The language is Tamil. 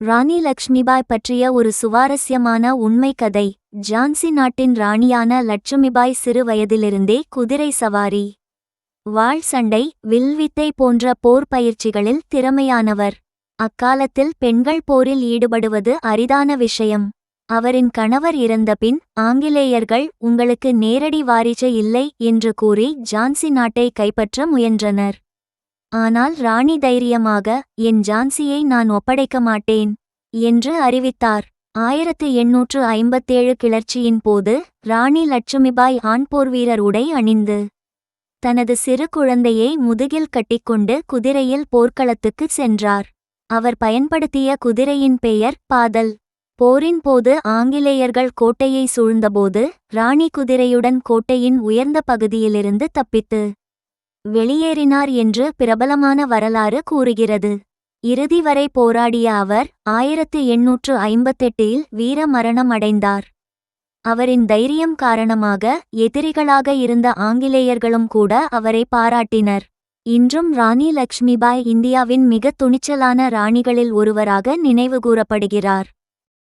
ராணி லக்ஷ்மிபாய் பற்றிய ஒரு சுவாரஸ்யமான உண்மை கதை. ஜான்சி நாட்டின் ராணியான லட்சுமிபாய் சிறு வயதிலிருந்தே குதிரை சவாரி, வாள் சண்டை, வில்வித்தை போன்ற போர் பயிற்சிகளில் திறமையானவர். அக்காலத்தில் பெண்கள் போரில் ஈடுபடுவது அரிதான விஷயம். அவரின் கணவர் இறந்தபின் ஆங்கிலேயர்கள் உங்களுக்கு நேரடி வாரிசு இல்லை என்று கூறி ஜான்சி நாட்டை கைப்பற்ற முயன்றனர். ஆனால் ராணி தைரியமாக, என் ஜான்சியை நான் ஒப்படைக்க மாட்டேன் என்று அறிவித்தார். 1857 கிளர்ச்சியின் போது ராணி லட்சுமிபாய் ஆண் போர்வீரர் உடை அணிந்து தனது சிறு குழந்தையை முதுகில் கட்டிக்கொண்டு குதிரையில் போர்க்களத்துக்கு சென்றார். அவர் பயன்படுத்திய குதிரையின் பெயர் பாதல். போரின் போது ஆங்கிலேயர்கள் கோட்டையை சூழ்ந்தபோது ராணி குதிரையுடன் கோட்டையின் உயர்ந்த பகுதியிலிருந்து தப்பித்து வெளியேறினார் என்று பிரபலமான வரலாறு கூறுகிறது. இறுதி வரை போராடிய அவர் 1858இல் வீர மரணம் அடைந்தார். அவரின் தைரியம் காரணமாக எதிரிகளாக இருந்த ஆங்கிலேயர்களும் கூட அவரை பாராட்டினர். இன்றும் ராணி லக்ஷ்மிபாய் இந்தியாவின் மிக துணிச்சலான ராணிகளில் ஒருவராக நினைவுகூரப்படுகிறார்.